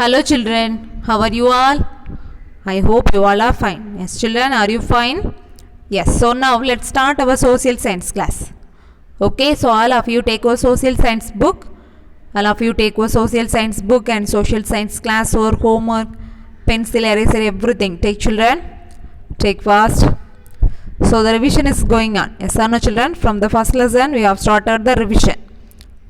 Hello children, how are you all? I hope you all are fine. Yes children, are you fine? Yes, so now let's start our social science class. Okay, so all of you take your social science book. All of you take your social science book and social science class or homework, pencil, eraser, everything. Take children, take fast. So the revision is going on. Yes or no children? From the first lesson we have started the revision.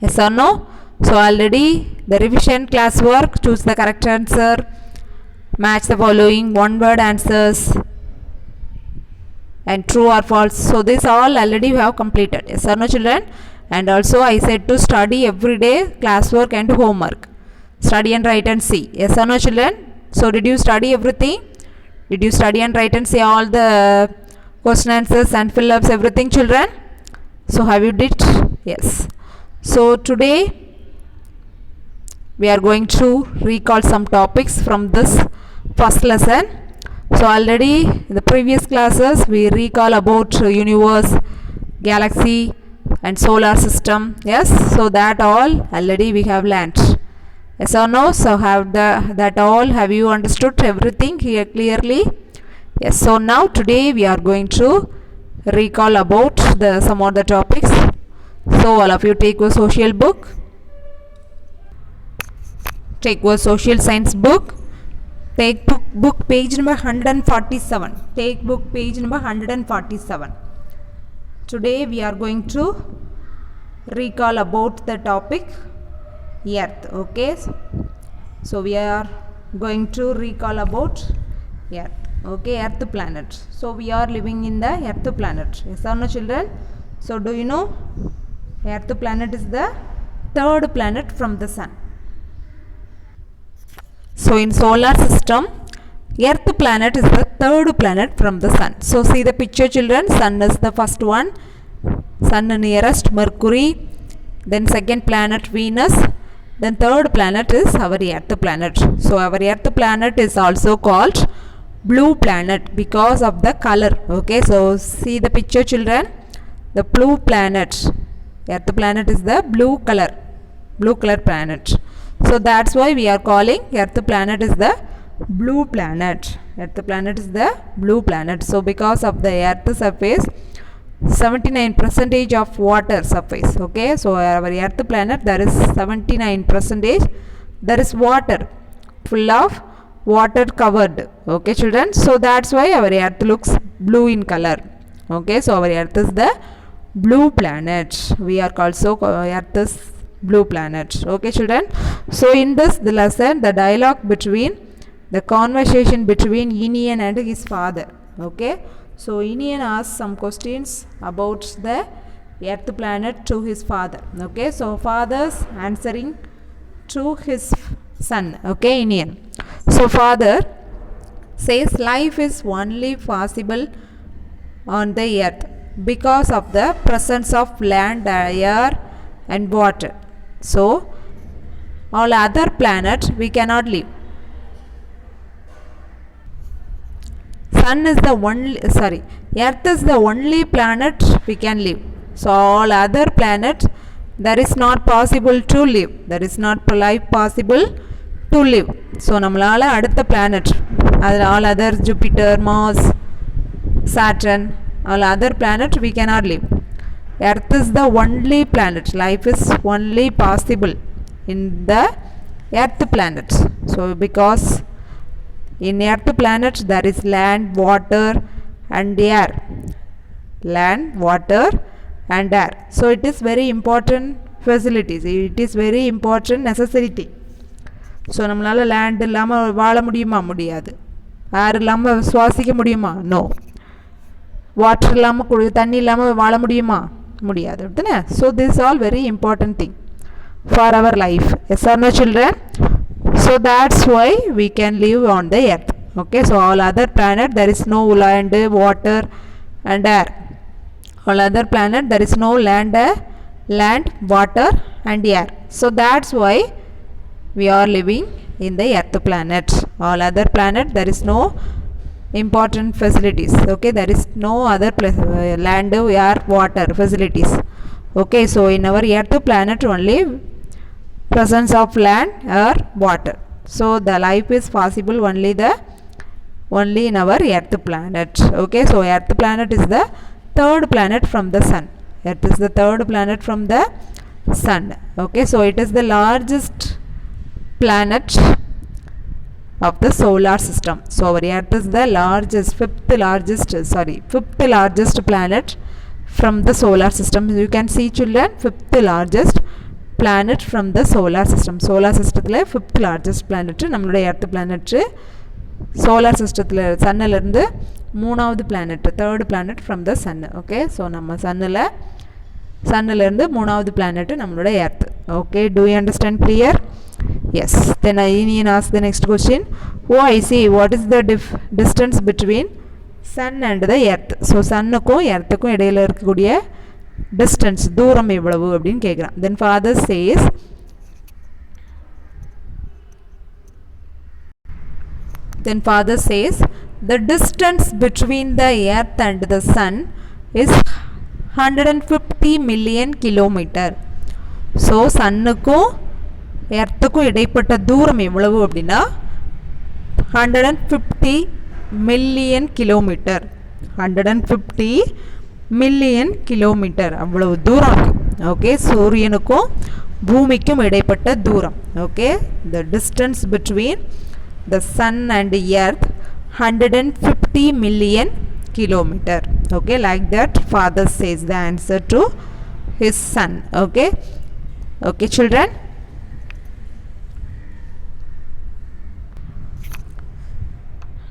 Yes or no? So already the revision class work, choose the correct answer, match the following one word answers and true or false. So this all already you have completed. Yes or no children? And also I said to study every day classwork and homework. Study and write and see. Yes or no children? So did you study everything? Did you study and write and see all the question answers and fill ups everything children? So have you did? Yes. So today we are going to recall some topics from this first lesson. So already in the previous classes we recall about universe, galaxy and solar system. Yes, so that all already we have learnt. Yes or no? So that all have you understood everything here clearly? Yes, so now today we are going to recall about some of the topics. So all of you take your social book. Take your social science book. Take book page number 147. Take book page number 147. Today we are going to recall about the topic Earth. Okay. So we are going to recall about Earth. Okay, Earth planet. So we are living in the Earth planet. Yes or no children? So do you know Earth planet is the third planet from the sun. So in solar system, Earth planet is the third planet from the sun. So see the picture children, sun is the first one, sun nearest Mercury, then second planet Venus, then third planet is our Earth planet. So our Earth planet is also called blue planet because of the color. Okay, so see the picture children, the blue planet, Earth planet is the blue color planet. So that's why we are calling Earth planet is the blue planet. Earth planet is the blue planet. So because of the Earth surface, 79% of water surface. Okay, so our Earth planet there is 79%. There is water, full of water covered. Okay children, so that's why our Earth looks blue in color. Okay, so our Earth is the blue planet. We are also Earth is blue planet. Okay children, so in this the lesson, the dialogue between the conversation between Inian and his father. Okay, so Inian asks some questions about the Earth planet to his father. Okay, so father's answering to his son. Okay, Inian. So father says life is only possible on the earth because of the presence of land, air and water. So all other planets we cannot live. Sun is the only, Earth is the only planet we can live. So all other planets there is not possible to live. There is not life possible to live. So நம்மளால அடுத்த planet, all other Jupiter, Mars, Saturn, all other planets we cannot live. Earth is the only planet. Life is only possible in the Earth planet. So because in Earth planet there is land, water and air. Land, water and air. So it is very important facilities. It is very important necessity. So நம்மளால land இல்லாம வாழ முடியுமா? முடியாது. air இல்லாம சுவாசிக்க முடியுமா? No. water இல்லாம தண்ணி இல்லாம வாழ முடியுமா? முடியாது. So this is all very important thing for our life. Yes or no children? So that's why we can live on the earth. Okay, so all other planet there is no land, water and air. All other planet there is no land, water and air. So that's why we are living in the earth planet. All other planet there is no important facilities. Okay, there is no other place, land, air, water facilities. Okay, so in our earth planet only presence of land or water. So the life is possible only in our earth planet. Okay, so earth planet is the third planet from the sun. Earth is the third planet from the sun. Okay, so it is the largest planet of the solar system. So our earth is the fifth largest planet from the solar system. You can see children, fifth largest planet from the solar system. Solar system fifth largest planet நம்மளுடைய earth planet. solar system sun இருந்து மூணாவது planet, third planet from the sun. Okay, so நம்ம sun இருந்து மூணாவது planet நம்மளுடைய earth. Okay, do you understand? Clear? Yes. Then I ask the next question. Oh, I see. What is the distance between sun and the earth? So sunனுக்கும் earthக்கும் இடையில இருக்கக்கூடிய distance தூரம் எவ்வளவு அப்படினு கேக்குறான். Then father says the distance between the earth and the sun is 150 million kilometer. So sunனுக்கும் எர்த்துக்கும் இடைப்பட்ட தூரம் எவ்வளவு அப்படின்னா 150 மில்லியன் கிலோமீட்டர். 150 மில்லியன் கிலோமீட்டர் அவ்வளவு தூரம் இருக்கு. ஓகே, சூரியனுக்கும் பூமிக்கும் இடைப்பட்ட தூரம். Okay, the distance between the sun and the earth 150 million kilometer. Okay, like that father says the answer to his son. Okay, okay children.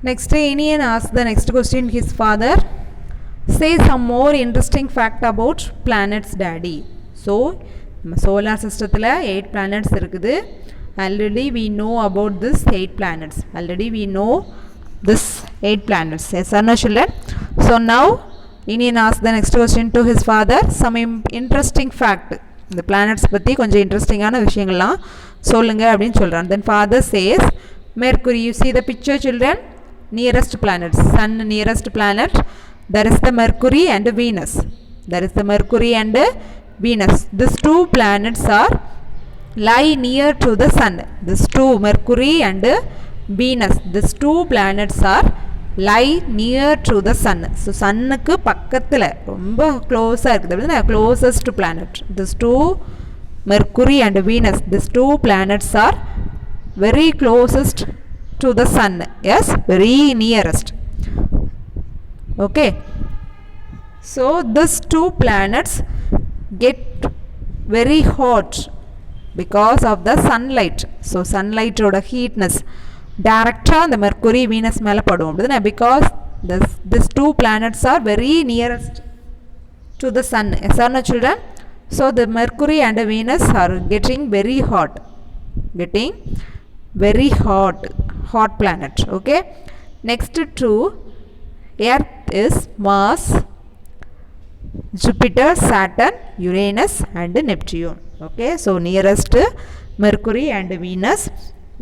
Next, Inian asks the next question. His father say some more interesting fact about planets, daddy. So solar system 8 planets இருக்குது. Already we know about this 8 planets. Already we know this 8 planets. Yes or no children? So now Inian asks the next question to his father. Some interesting fact. The planets பத்தி கொஞ்சம் இன்ட்ரெஸ்டிங்கான விஷயங்கள்லாம் சொல்லுங்க அப்படின்னு சொல்றான். Then father says Mercury. You see the picture children? Nearest planets. Sun nearest planet. There is the Mercury and Venus. There is the Mercury and Venus. These two planets lie near to the sun. These two, Mercury and Venus, these two planets lie near to the sun. So sunனுக்கு பக்கத்துல ரொம்ப க்ளோஸா இருக்குது. Closest planet. These two, Mercury and Venus, these two planets are very closest to the sun. Yes, very nearest. Okay, so these two planets get very hot because of the sunlight. So sunlight oda heatness direct the Mercury Venus மேல படும். Because these two planets are very nearest to the sun. Yes or no children? So the Mercury and Venus are getting very hot. Getting very hot planet. Okay, next to Earth is Mars, Jupiter, Saturn, Uranus and Neptune. Okay, so nearest Mercury and Venus.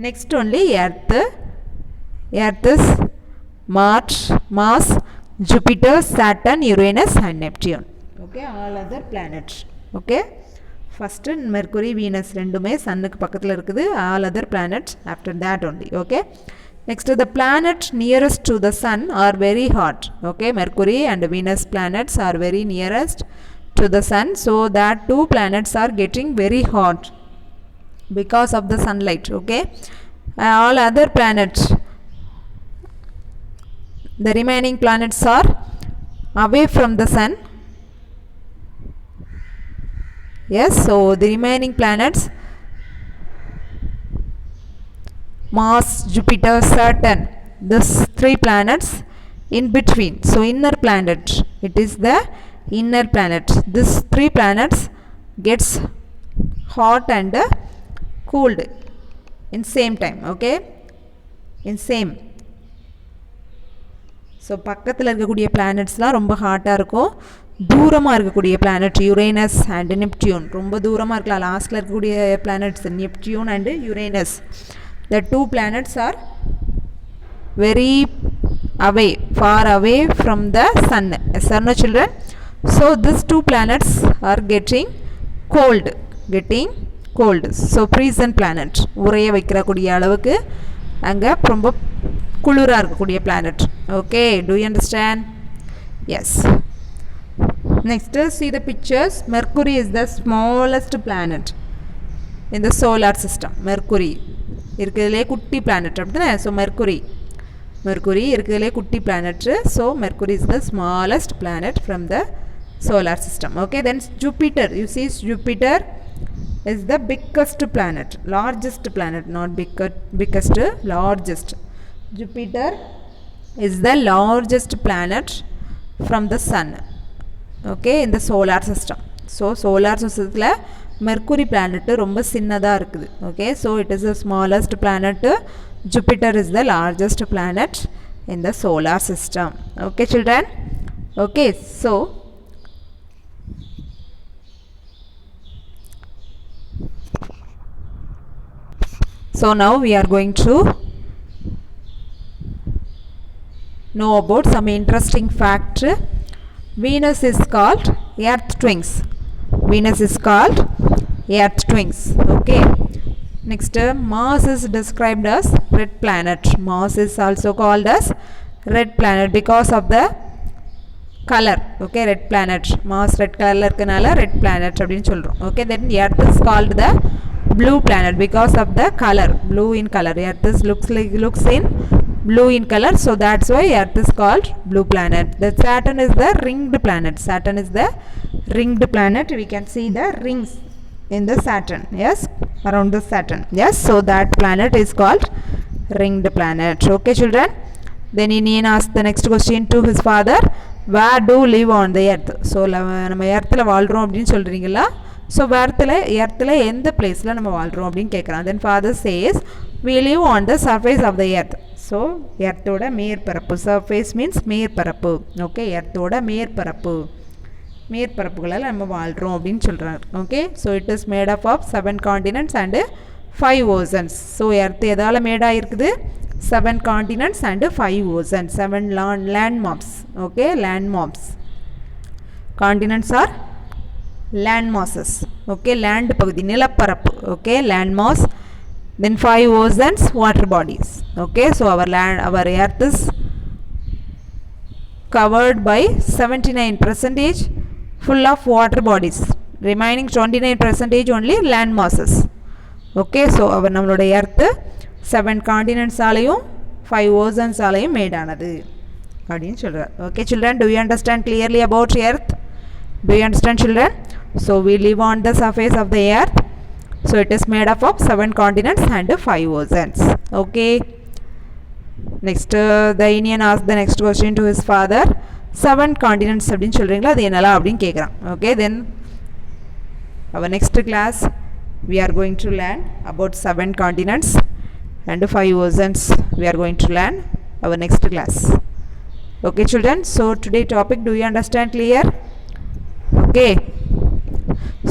Next only Earth is Mars, Jupiter, Saturn, Uranus and Neptune. Okay, all other planets. Okay, first Mercury, Venus ரெண்டுமே சன்னுக்கு பக்கத்துல இருக்குது. All other planets after that only. Okay, next the planet nearest to the sun are very hot. Okay, Mercury and Venus planets are very nearest to the sun, so that two planets are getting very hot because of the sunlight. Okay, all other planets, the remaining planets are away from the sun. Yes, so the remaining planets Mars, Jupiter, Saturn, these 3 planets in between. So inner planet, it is the inner planet. These 3 planets gets hot and cooled in same time. Okay, in same. So பக்கத்துல இருக்கக்கூடிய பிளானட்ஸ்லாம் ரொம்ப ஹாட்டாக இருக்கும். தூரமாக இருக்கக்கூடிய planet Uranus and Neptune, ரொம்ப தூரமாக இருக்கலாம். லாஸ்ட்டில் இருக்கக்கூடிய planets Neptune and Uranus. The two planets are very away, far away from the sun. Yes or no children? So these two planets are getting cold. cold. So present planet உறைய வைக்கக்கூடிய அளவுக்கு அங்க ரொம்ப குளிரா இருக்கக்கூடிய planet. Okay, do you understand? Yes. Next, see the pictures. Mercury is the smallest planet in the solar system. Mercury இருக்குதுலே குட்டி planet அப்படிதானே. So Mercury இருக்குதுலே குட்டி planet. So Mercury is the smallest planet from the solar system. Okay, then Jupiter, you see Jupiter is the biggest planet, largest planet, not biggest, largest. Jupiter is the largest planet from the sun. Okay, in the solar system. So solar system la Mercury planet ரொம்ப சின்னதா இருக்குது. Okay, so it is the smallest planet. Jupiter is the largest planet in the solar system. Okay children. Okay, so now we are going to know about some interesting fact. Venus is called Earth twins. Venus is called Earth twins. Okay. Next, Mars is described as red planet. Mars is also called as red planet because of the color. Okay, red planet. Mars red color irukanaala red planet appdinu solrom. Okay, then Earth is called the blue planet because of the color, blue in color. Earth is looks in blue in color, so that's why Earth is called blue planet. The Saturn is the ringed planet. Saturn is the ringed planet. We can see the rings in the Saturn. Yes, around the Saturn. Yes, so that planet is called ringed planet. Okay children. Then Indian asked the next question to his father, where do live on the earth? So நம்ம earthல வாழ்றோம் அப்படினு சொல்றீங்களா? So earthல எந்த பிளேஸ்ல நம்ம வாழ்றோம் அப்படினு கேக்குறான். Then father says we live on the surface of the earth. So earthோட மேற்பரப்பு, surface means மேற்பரப்பு. Okay, earthோட மேற்பரப்புகளால நம்ம வாழ்றோம் அப்படினு சொல்றார். Okay, so it is made up of 7 continents and 5 oceans. So earth எதால மேடா இருக்குது? 7 continents and 5 oceans. 7 land masses. Okay, land masses. Continents are land masses. Okay, land பகுதி, நிலப்பரப்பு. Okay, land mass. Then 5 oceans, water bodies. Okay, so our earth is covered by 79% full of water bodies. Remaining 29% only land masses. Okay, so our நம்மளோட earth 7 continents ஆலையும் 5 oceans ஆலையும் made ஆனது அப்படினு சொல்றார். Okay children, do you understand clearly about earth? Do you understand children? So we live on the surface of the earth. So it is made up of 7 continents and 5 oceans. Okay. Next, the Indian asked the next question to his father. 7 continents அப்படினு சொல்றீங்களா, அது என்னலாம் அப்படினு கேக்குறான். Okay, then our next class we are going to learn about 7 continents and 5 oceans. We are going to learn our next class. Okay children, so today topic, do you understand clear? Okay,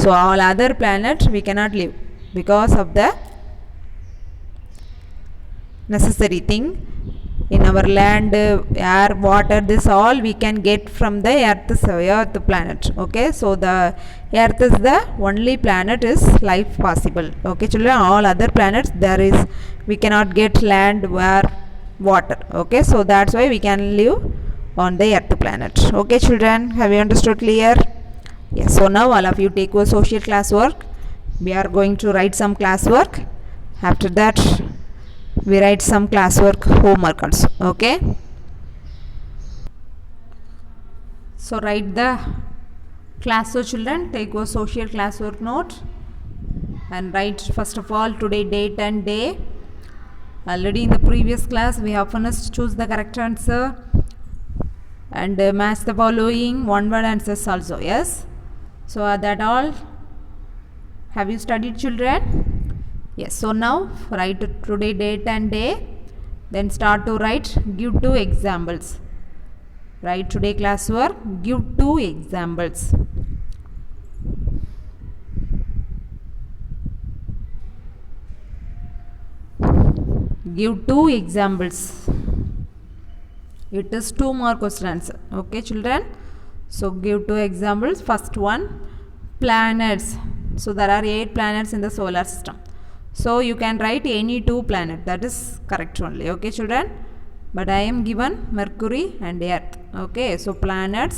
so all other planets we cannot live because of the necessary thing in our land, air, water, this all we can get from the earth planet. Okay, so the earth is the only planet is life possible. Okay children, all other planets we cannot get land, air, water. Okay, so that's why we can live on the earth planet. Okay children, have you understood clear? Yes, so now all of you take your social class work. We are going to write some class work. After that we write some classwork homework also. Okay, so write the classwork children. Take your social classwork note and write first of all today date and day. Already in the previous class we have finished choose the correct answer and match the following one word answers also. Yes, so that all have you studied children? Yes, so now write today date and day, then start to write, give 2 examples. Write today classwork, give 2 examples. Give 2 examples. It is 2 more question answer. Okay children, so give 2 examples. First one, planets. So there are 8 planets in the solar system. So you can write any 2 planets. That is correct only. Okay, children. But I am given Mercury and Earth. Okay, so planets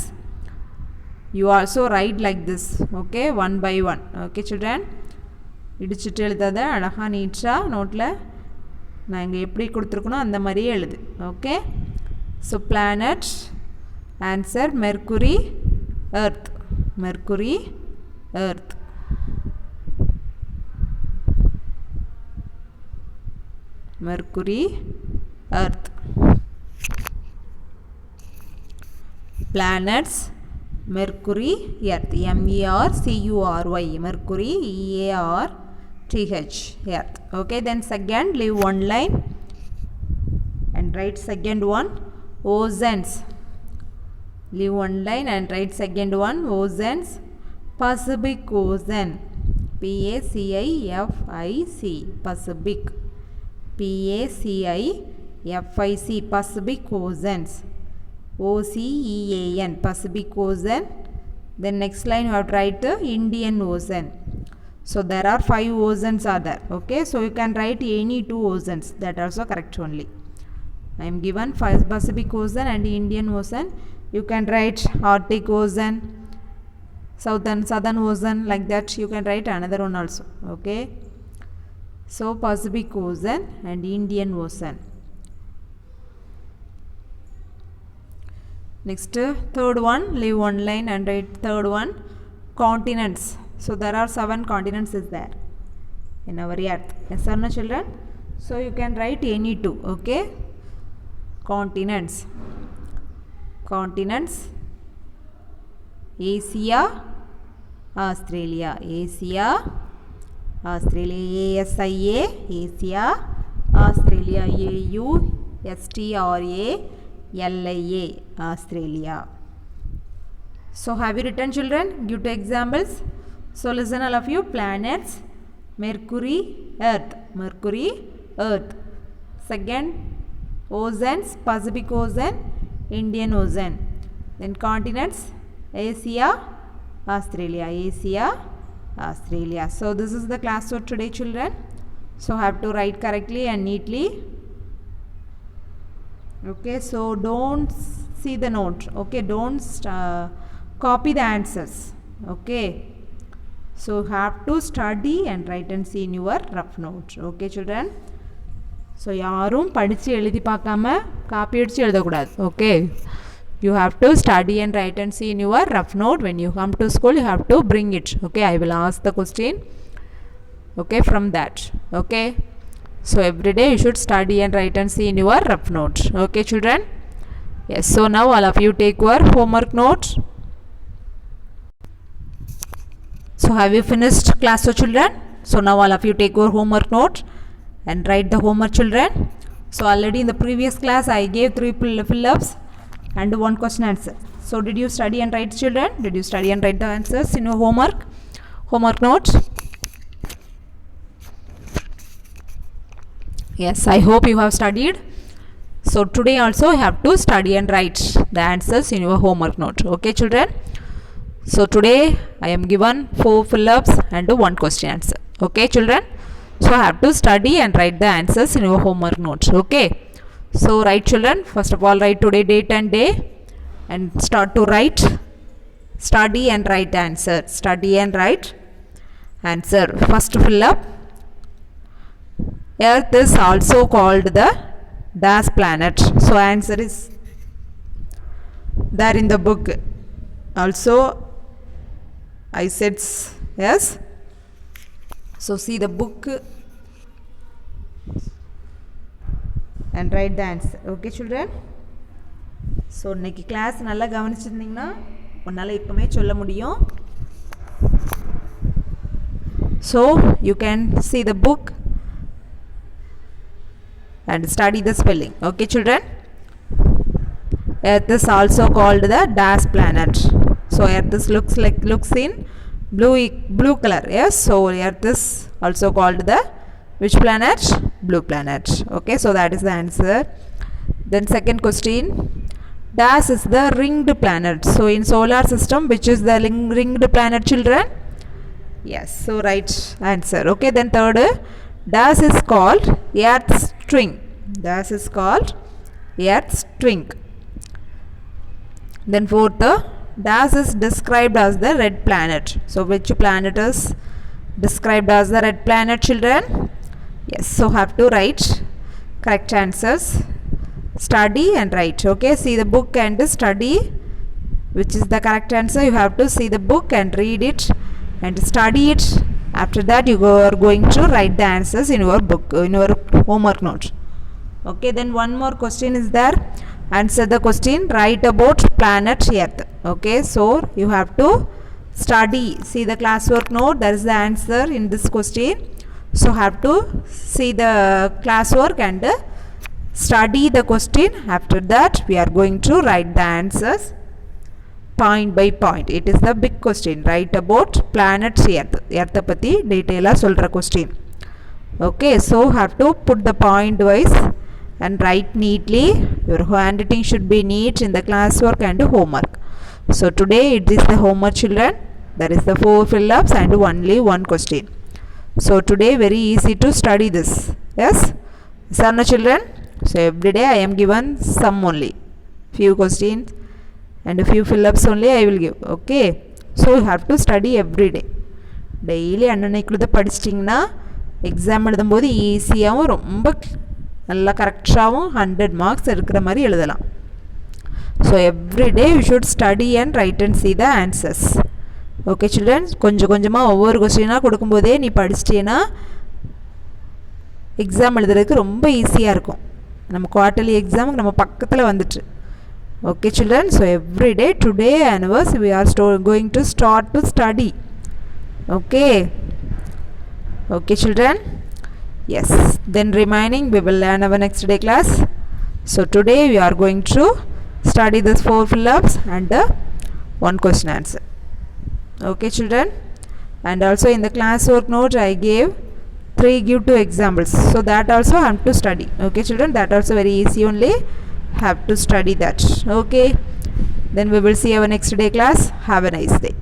you also write like this. Okay, one by one. Okay, children. இடிச்சிட்டு எழுதாத அழகாக நீட்டாக நோட்டில் நான் இங்கே எப்படி கொடுத்துருக்கணும் அந்த மாதிரியே எழுது. Okay, so planet answer mercury earth. Mercury earth. Mercury earth. Planets Mercury, Earth, M-E-R-C-U-R-Y, Mercury, E-A-R-T-H, Earth. Okay, then second, leave one line and write second one, oceans. Leave one line and write second one, oceans, Pacific Ocean, P-A-C-I-F-I-C, Pacific, P-A-C-I-F-I-C, Pacific Oceans. O-C-E-A-N, Pacific Ocean. Then next line you have to write the Indian Ocean. So there are 5 oceans are there. Okay, so you can write any 2 oceans. That also correct only. I am given 5 Pacific Ocean and Indian Ocean. You can write Arctic Ocean, Southern Ocean, like that. You can write another one also. Okay, so Pacific Ocean and Indian Ocean. Next, third one, leave one line and write third one, continents. So there are 7 continents is there in our earth. Yes or no, children? So you can write any 2. Okay, continents. Continents, Asia, Australia. Asia, Australia. A-S-I-A, Asia, Australia. A-U-S-T-R-A LIA, Australia. So have you written, children? Give 2 examples. So listen all of you. Planets, Mercury, Earth. Mercury, Earth. Second, oceans, Pacific Ocean, Indian Ocean. Then continents, Asia, Australia. Asia, Australia. So this is the class for today, children. So have to write correctly and neatly. Okay, so don't see the note. Okay, don't copy the answers. Okay, so have to study and write and see in your rough note. Okay, children. So யாரும் படிச்சு எழுதி பார்க்காம copy அடிச்சு எழுத கூடாது. Okay, you have to study and write and see in your rough note. When you come to school, you have to bring it. Okay, I will ask the question. Okay, from that. Okay, so every day you should study and write and see in your rough note. Okay, children. Yes, so now all of you take your homework note. So have you finished class, so children? So now all of you take your homework note and write the homework, children. So already in the previous class I gave 3 fill-ups and 1 question answer. So did you study and write, children? Did you study and write the answers in your homework note? Yes, I hope you have studied. So today also you have to study and write the answers in your homework note. Okay, children. So today I am given 4 fill-ups and 1 question answer. Okay, children. So I have to study and write the answers in your homework note. Okay. So write, children. First of all, write today date and day and start to write. Study and write answer. Study and write answer. First fill-up. Earth is also called the dash planet. So answer is there in the book. Also I said yes. So see the book and write the answer. Okay, children. So இன்னைக்கு class நல்லா கவனிச்சிருந்தீங்கன்னா உன்னால இப்பமே சொல்ல முடியும். So you can see the book and study the spelling. Okay, children. Earth is also called the dash planet. So Earth is looks in blue color. Yes, so Earth is also called the which planet? Blue planet. Okay, so that is the answer. Then second question, dash is the ringed planet. So in solar system, which is the ringed planet, children? Yes, so right answer. Okay, then third, das is called earth string. Das is called earth string. Then fourth, das is described as the red planet. So which planet is described as the red planet, children? Yes, so have to write correct answers. Study and write. Okay, see the book and study which is the correct answer. You have to see the book and read it and study it. After that you are going to write the answers in your book, in your homework note. Okay, then one more question is there. Answer the question, write about planet Earth. Okay, so you have to study, see the classwork note, there is the answer in this question. So have to see the classwork and study the question. After that we are going to write the answers point by point. It is the big question. Write about planet Earth. Earth பத்தி detail சொல்ற question. Okay, so have to put the point wise and write neatly. Your handwriting should be neat in the classwork and homework. So today it is the homework, children. There is the 4 fill-ups and only one question. So today very easy to study this. Yes, sir, no, children. So every day I am given some only few questions and a few fill-ups only I will give. Okay, so you have to study every day. Daily அன்னன்னைக்குள்ளத படிச்சிட்டிங்கன்னா exam எழுதும்போது ஈஸியாகவும் ரொம்ப நல்லா கரெக்டாகவும் 100 marks எடுக்கிற மாதிரி எழுதலாம். So every day you should study and write and see the answers. Okay, children, கொஞ்சம் கொஞ்சமாக ஒவ்வொரு கொஸ்டினாக கொடுக்கும்போதே நீ படிச்சிட்டேன்னா எக்ஸாம் எழுதுறதுக்கு ரொம்ப ஈஸியாக இருக்கும். நம்ம குவார்ட்டர்லி எக்ஸாமுக்கு நம்ம பக்கத்தில் வந்துட்டு. Okay, children, so every day today onwards we are going to start to study. Okay, okay, children. Yes, then remaining we will learn our next day class. So today we are going to study this 4 fill-ups and one question answer. Okay, children, and also in the classwork note I gave 3 give 2 examples, so that also I have to study. Okay, children, that also very easy only, have to study that. Okay, then we will see our next day class. Have a nice day.